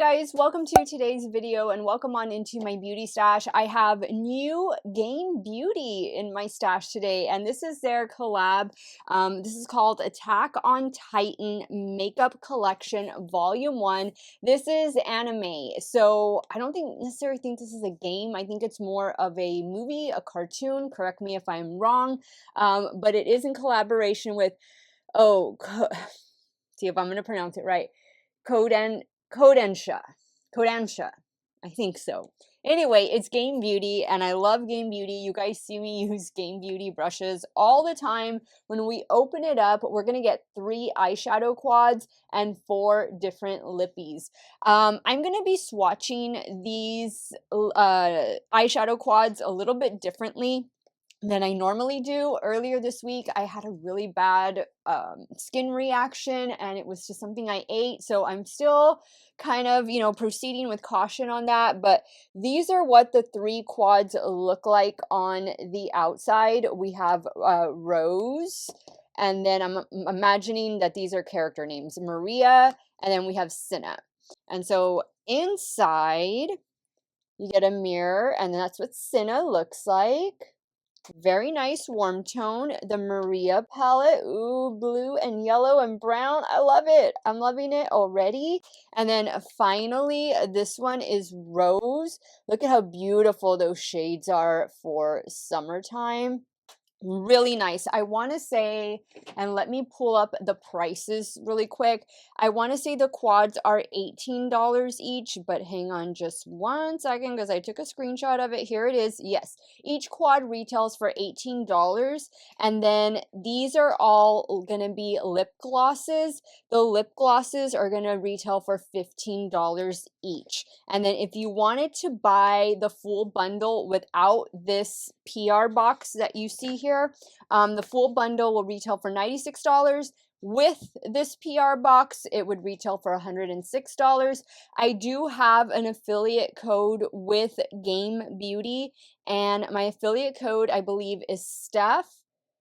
guys, welcome to today's video and welcome on into my beauty stash. I have new Game Beauty in my stash today, and this is their collab. This is called Attack on Titan Makeup Collection Volume 1. This is anime, so I don't necessarily think this is a game. I think it's more of a movie, a cartoon. Correct me if I'm wrong, but it is in collaboration with, see if I'm going to pronounce it right, Kodansha. I think so. Anyway, it's Game Beauty, and I love Game Beauty. You guys see me use Game Beauty brushes all the time. When we open it up, we're going to get 3 eyeshadow quads and 4 different lippies. I'm going to be swatching these eyeshadow quads a little bit differently than I normally do. Earlier this week, I had a really bad skin reaction, and it was just something I ate. So I'm still kind of, proceeding with caution on that. But these are what the 3 quads look like on the outside. We have Rose, and then I'm imagining that these are character names, Maria, and then we have Cinna. And so inside, you get a mirror, and that's what Cinna looks like. Very nice warm tone. The Maria palette, ooh, blue and yellow and brown. I love it. I'm loving it already. And then finally, this one is Rose. Look at how beautiful those shades are for summertime. Really nice. I want to say, and let me pull up the prices really quick. I want to say the quads are $18 each, but hang on just one second because I took a screenshot of it. Here it is. Yes, each quad retails for $18, and then these are all going to be lip glosses. The lip glosses are going to retail for $15 each. And then if you wanted to buy the full bundle without this PR box that you see here, the full bundle will retail for $96. With this PR box, it would retail for $106. I do have an affiliate code with Game Beauty, and my affiliate code, I believe, is Steff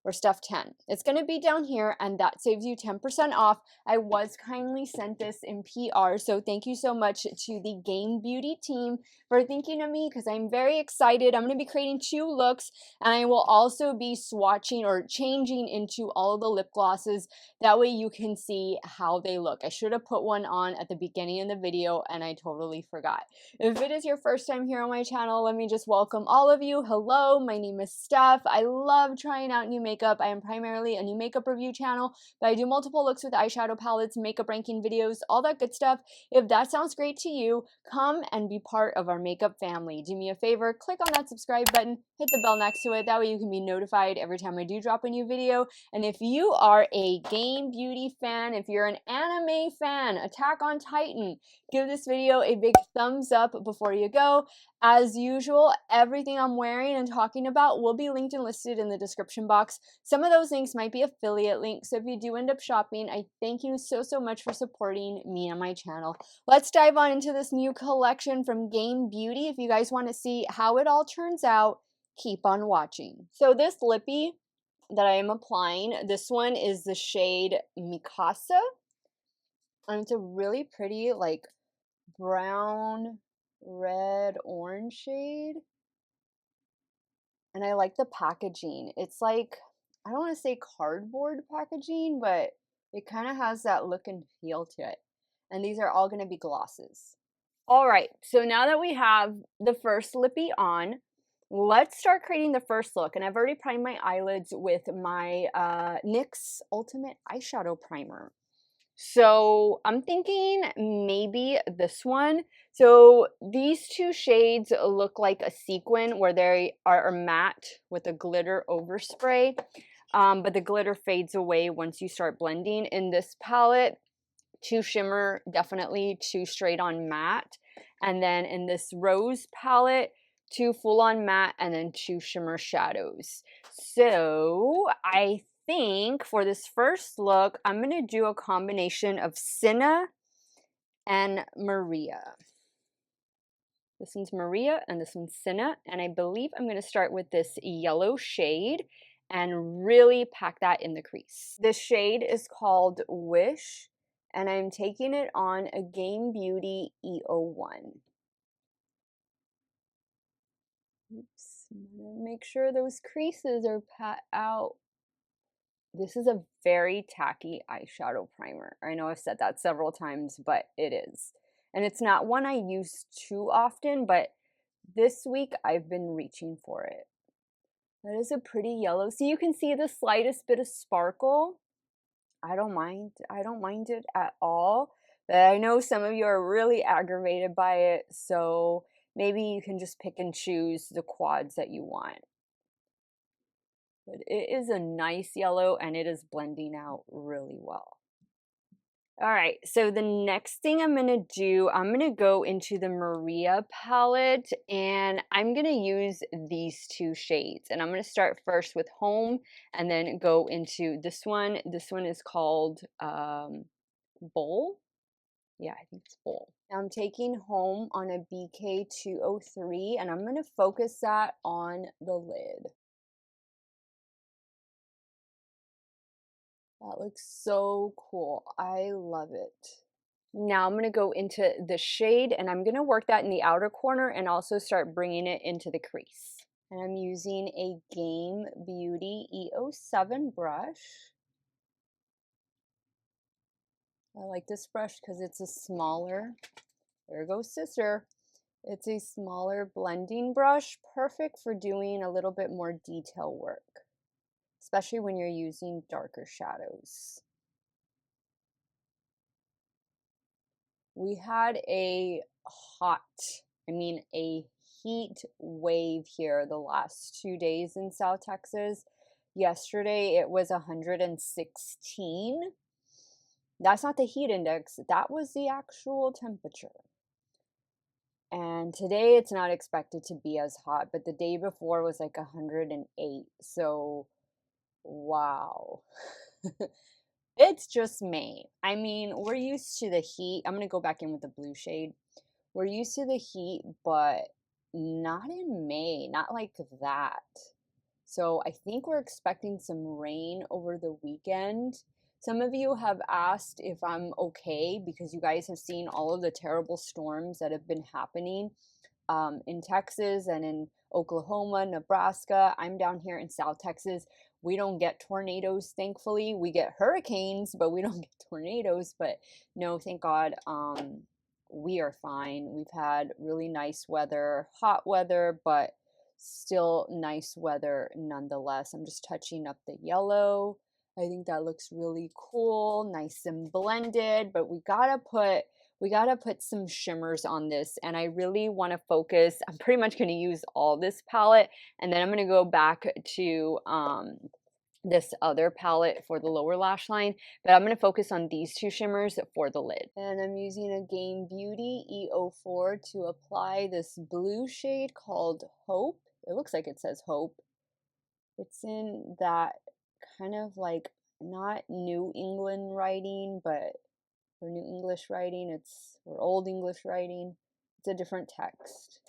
or Steff10. It's going to be down here, and that saves you 10% off. I was kindly sent this in PR, so thank you so much to the Game Beauty team for thinking of me, because I'm very excited. I'm going to be creating 2 looks, and I will also be swatching or changing into all of the lip glosses. That way you can see how they look. I should have put one on at the beginning of the video, and I totally forgot. If it is your first time here on my channel, let me just welcome all of you. Hello, my name is Steff. I love trying out new makeup. I am primarily a new makeup review channel, but I do multiple looks with eyeshadow palettes, makeup ranking videos, all that good stuff. If that sounds great to you, come and be part of our makeup family. Do me a favor, click on that subscribe button, hit the bell next to it. That way you can be notified every time I do drop a new video. And if you are a Game Beauty fan, if you're an anime fan, Attack on Titan, give this video a big thumbs up before you go. As usual, everything I'm wearing and talking about will be linked and listed in the description box. Some of those links might be affiliate links, so if you do end up shopping, I thank you so much for supporting me and my channel. Let's dive on into this new collection from Game Beauty. If you guys want to see how it all turns out, keep on watching. So this lippy that I am applying, this one is the shade Mikasa, and it's a really pretty like brown, red, orange shade. And I like the packaging. It's like, I don't want to say cardboard packaging, but it kind of has that look and feel to it. And these are all going to be glosses. All right, so now that we have the first lippy on, let's start creating the first look. And I've already primed my eyelids with my NYX Ultimate Eyeshadow Primer. So I'm thinking maybe this one. So these 2 shades look like a sequin where they are matte with a glitter overspray, but the glitter fades away once you start blending. In this palette, 2 shimmer, definitely 2 straight on matte. And then in this Rose palette, 2 full on matte and then 2 shimmer shadows. So I think for this first look, I'm going to do a combination of Cinna and Maria. This one's Maria and this one's Cinna, and I believe I'm going to start with this yellow shade and really pack that in the crease. This shade is called Wish, and I'm taking it on a Game Beauty E01. Oops, I'm gonna make sure those creases are pat out. This is a very tacky eyeshadow primer. I know I've said that several times, but it is. And it's not one I use too often, but this week I've been reaching for it. That is a pretty yellow. So you can see the slightest bit of sparkle. I don't mind it at all. But I know some of you are really aggravated by it, so maybe you can just pick and choose the quads that you want. But it is a nice yellow and it is blending out really well. All right, so the next thing I'm gonna do, I'm gonna go into the Maria palette and I'm gonna use these two shades. And I'm gonna start first with Home and then go into this one. This one is called Bowl. Yeah, I think it's Bowl. Now I'm taking Home on a BK203 and I'm gonna focus that on the lid. That looks so cool. I love it. Now I'm going to go into the shade and I'm going to work that in the outer corner and also start bringing it into the crease. And I'm using a Game Beauty E07 brush. I like this brush because it's a smaller, there goes sister. It's a smaller blending brush, perfect for doing a little bit more detail work, especially when you're using darker shadows. We had a a heat wave here the last 2 days in South Texas. Yesterday it was 116. That's not the heat index, that was the actual temperature. And today it's not expected to be as hot, but the day before was like 108. So, wow. It's just May. I mean, we're used to the heat. I'm going to go back in with the blue shade. We're used to the heat, but not in May, not like that. So I think we're expecting some rain over the weekend. Some of you have asked if I'm okay because you guys have seen all of the terrible storms that have been happening in Texas and in Oklahoma, Nebraska. I'm down here in South Texas. We don't get tornadoes, thankfully. We get hurricanes, but we don't get tornadoes. But no, thank God, we are fine. We've had really nice weather, hot weather, but still nice weather nonetheless. I'm just touching up the yellow. I think that looks really cool, nice and blended, but we gotta put some shimmers on this, and I really want to focus. I'm pretty much going to use all this palette, and then I'm going to go back to this other palette for the lower lash line, but I'm going to focus on these two shimmers for the lid. And I'm using a Game Beauty E04 to apply this blue shade called Hope. It looks like it says Hope. It's in that kind of like not New England writing, but for New English writing, or Old English writing, it's a different text.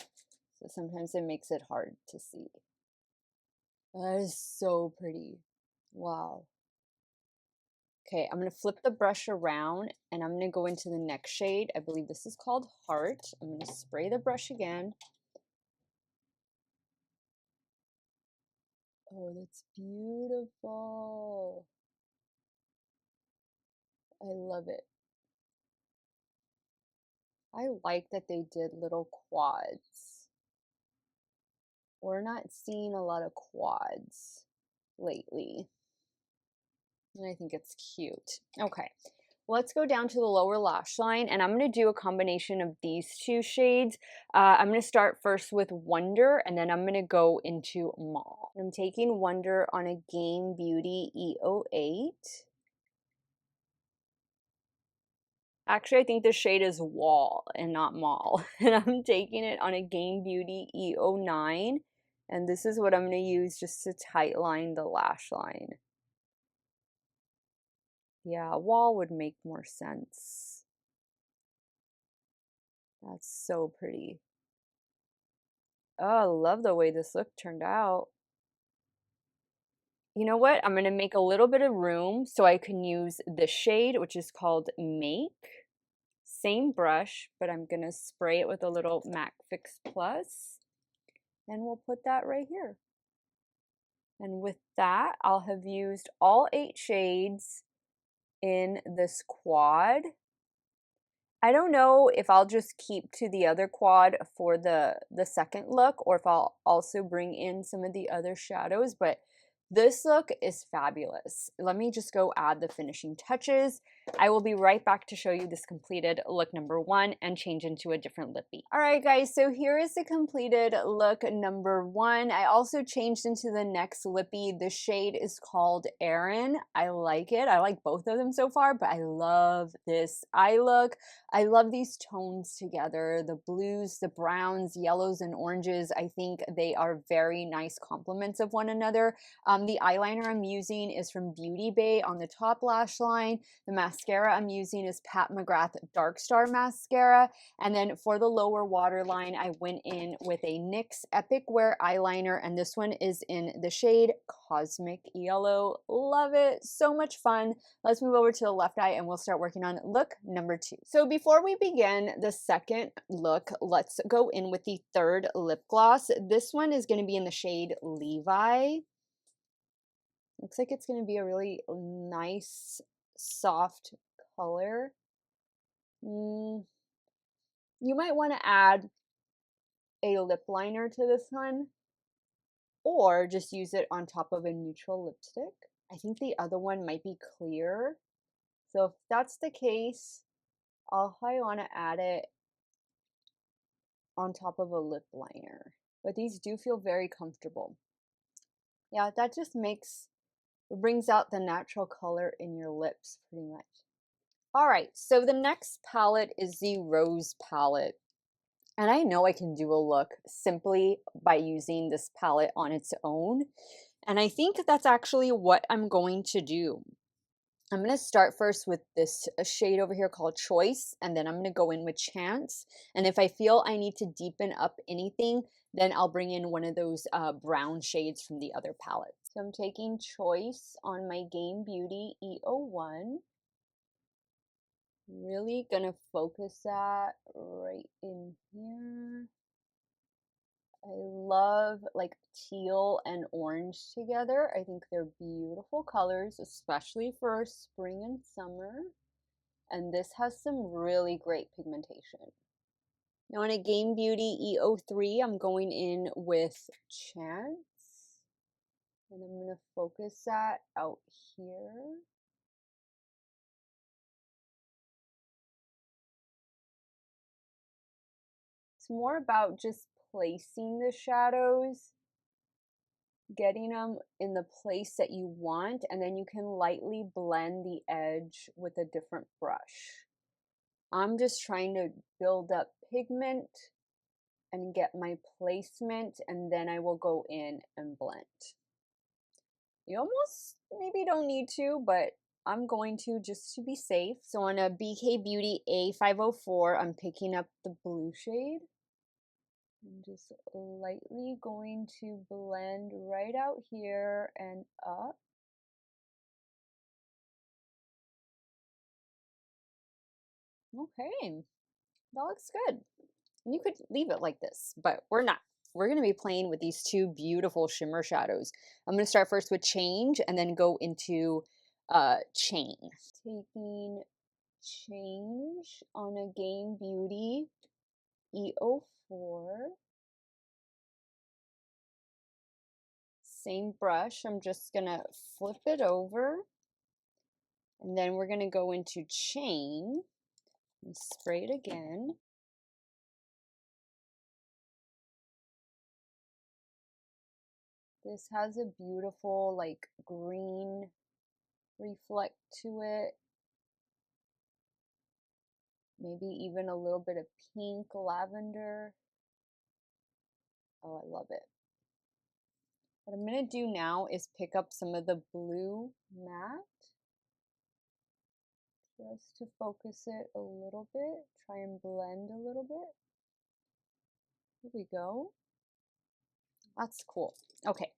So sometimes it makes it hard to see. That is so pretty. Wow. Okay, I'm going to flip the brush around and I'm going to go into the next shade. I believe this is called Heart. I'm going to spray the brush again. Oh, that's beautiful. I love it. I like that they did little quads. We're not seeing a lot of quads lately. And I think it's cute. Okay, let's go down to the lower lash line, and I'm going to do a combination of these two shades. I'm going to start first with Wonder, and then I'm going to go into Mall. I'm taking Wonder on a Game Beauty E08. Actually, I think the shade is Wall and not Mall. And I'm taking it on a Game Beauty E09. And this is what I'm going to use just to tightline the lash line. Yeah, Wall would make more sense. That's so pretty. Oh, I love the way this look turned out. You know what? I'm gonna make a little bit of room so I can use the shade, which is called Make. Same brush, but I'm gonna spray it with a little MAC Fix Plus, and we'll put that right here. And with that, I'll have used all 8 shades in this quad. I don't know if I'll just keep to the other quad for the second look, or if I'll also bring in some of the other shadows, but this look is fabulous. Let me just go add the finishing touches. I will be right back to show you this completed look number 1 and change into a different lippy. All right, guys, so here is the completed look number 1. I also changed into the next lippy. The shade is called Erin. I like it. I like both of them so far, but I love this eye look. I love these tones together, the blues, the browns, yellows, and oranges. I think they are very nice complements of one another. The eyeliner I'm using is from Beauty Bay on the top lash line. The mascara I'm using is Pat McGrath Dark Star Mascara. And then for the lower waterline, I went in with a NYX Epic Wear eyeliner, and this one is in the shade Cosmic Yellow. Love it. So much fun. Let's move over to the left eye and we'll start working on look number 2. So before we begin the second look, let's go in with the third lip gloss. This one is going to be in the shade Levi. Looks like it's going to be a really nice, soft color. You might want to add a lip liner to this one, or just use it on top of a neutral lipstick. I think the other one might be clear. So if that's the case, I'll probably want to add it on top of a lip liner. But these do feel very comfortable. Yeah, that just brings out the natural color in your lips pretty much. All right, so the next palette is the Rose palette. And I know I can do a look simply by using this palette on its own. And I think that's actually what I'm going to do. I'm going to start first with this shade over here called Choice, and then I'm going to go in with Chance. And if I feel I need to deepen up anything, then I'll bring in one of those brown shades from the other palette. So I'm taking Choice on my Game Beauty E01. Really gonna focus that right in here. I love like teal and orange together. I think they're beautiful colors, especially for spring and summer. And this has some really great pigmentation. Now in a Game Beauty E03, I'm going in with Chance. And I'm going to focus that out here. It's more about just placing the shadows, getting them in the place that you want, and then you can lightly blend the edge with a different brush. I'm just trying to build up pigment and get my placement, and then I will go in and blend. You almost maybe don't need to, but I'm going to just to be safe. So on a BK Beauty A504, I'm picking up the blue shade. I'm just lightly going to blend right out here and up. Okay, that looks good. And you could leave it like this, but we're not. We're going to be playing with these two beautiful shimmer shadows. I'm going to start first with Change and then go into Chain. Taking Change on a Game Beauty E04. Same brush, I'm just gonna flip it over, and then we're gonna go into Chain and spray it again. This has a beautiful like green reflect to it. Maybe even a little bit of pink lavender. Oh, I love it. What I'm gonna do now is pick up some of the blue matte, just to focus it a little bit, try and blend a little bit. Here we go. That's cool. Okay,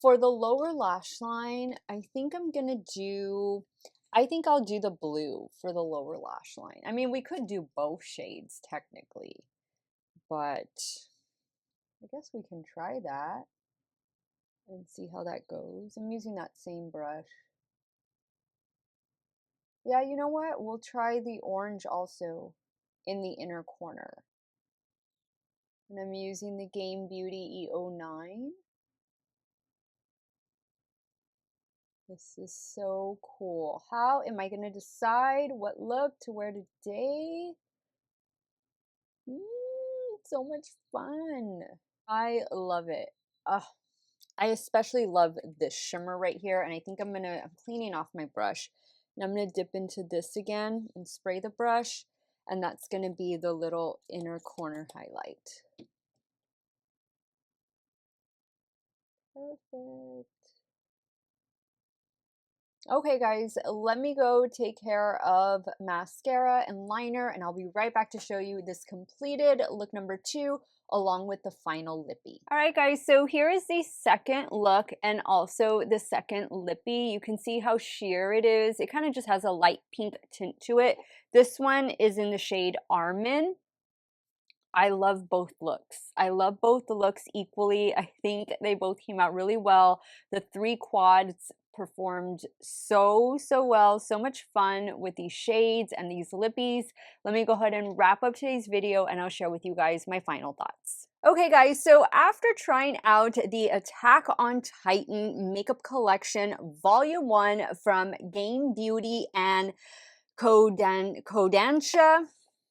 For the lower lash line, I think I'll do the blue for the lower lash line. I mean, we could do both shades technically, but I guess we can try that and see how that goes. I'm using that same brush. Yeah, you know what? We'll try the orange also in the inner corner. And I'm using the Game Beauty E09. This is so cool. How am I going to decide what look to wear today? So much fun. I love it. I especially love this shimmer right here, and I think I'm cleaning off my brush, and I'm gonna dip into this again and spray the brush, and that's gonna be the little inner corner highlight. Perfect. Okay guys, let me go take care of mascara and liner, and I'll be right back to show you this completed look number 2 along with the final lippy. All right guys, so here is the second look and also the second lippy. You can see how sheer it is. It kind of just has a light pink tint to it. This one is in the shade Armin. I love both looks. I love both the looks equally. I think they both came out really well. The 3 quads performed so well. So much fun with these shades and these lippies. Let me go ahead and wrap up today's video and I'll share with you guys my final thoughts. Okay guys, so after trying out the Attack on Titan makeup collection volume 1 from Game Beauty and Kodansha,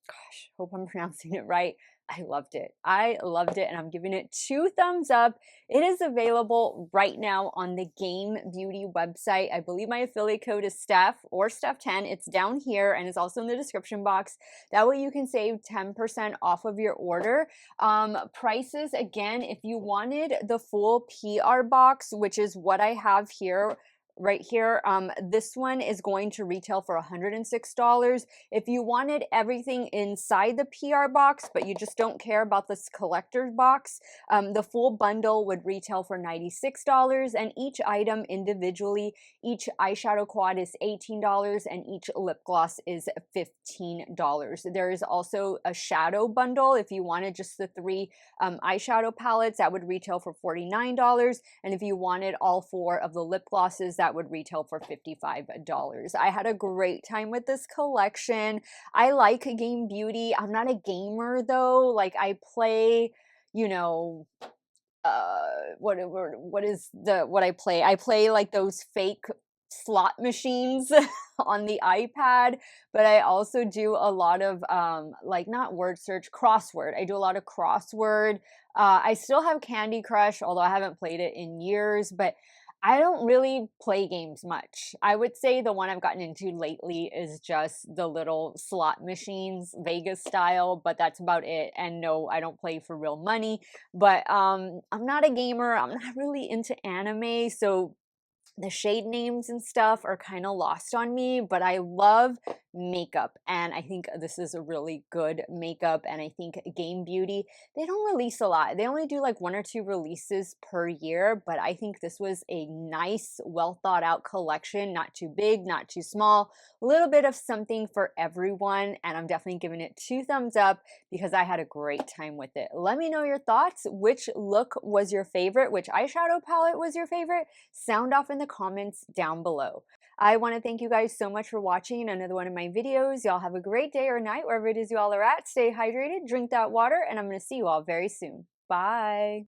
gosh, hope I'm pronouncing it right. I loved it. I loved it, and I'm giving it 2 thumbs up. It is available right now on the Game Beauty website. I believe my affiliate code is Steff or Steff10. It's down here and it's also in the description box. That way you can save 10% off of your order. Prices, again, if you wanted the full PR box, which is what I have here, right here, this one is going to retail for $106. If you wanted everything inside the PR box, but you just don't care about this collector's box, the full bundle would retail for $96, and each item individually, each eyeshadow quad is $18, and each lip gloss is $15. There is also a shadow bundle. If you wanted just the 3 eyeshadow palettes, that would retail for $49, and if you wanted all 4 of the lip glosses, that would retail for $55. I had a great time with this collection. I like Game Beauty. I'm not a gamer though. Like I play, you know, what I play? I play like those fake slot machines on the iPad, but I also do a lot of like not word search, crossword. I do a lot of crossword. I still have Candy Crush, although I haven't played it in years, but I don't really play games much. I would say the one I've gotten into lately is just the little slot machines, Vegas style, but that's about it. And no, I don't play for real money, but I'm not a gamer. I'm not really into anime, so the shade names and stuff are kind of lost on me, but I love makeup, and I think this is a really good makeup. And I think Game Beauty, they don't release a lot. They only do like 1 or 2 releases per year, but I think this was a nice, well thought out collection. Not too big, not too small, a little bit of something for everyone, and I'm definitely giving it 2 thumbs up because I had a great time with it. Let me know your thoughts. Which look was your favorite? Which eyeshadow palette was your favorite? Sound off in the comments down below. I want to thank you guys so much for watching another one of my videos. Y'all have a great day or night wherever it is you all are at. Stay hydrated, drink that water, and I'm going to see you all very soon. Bye.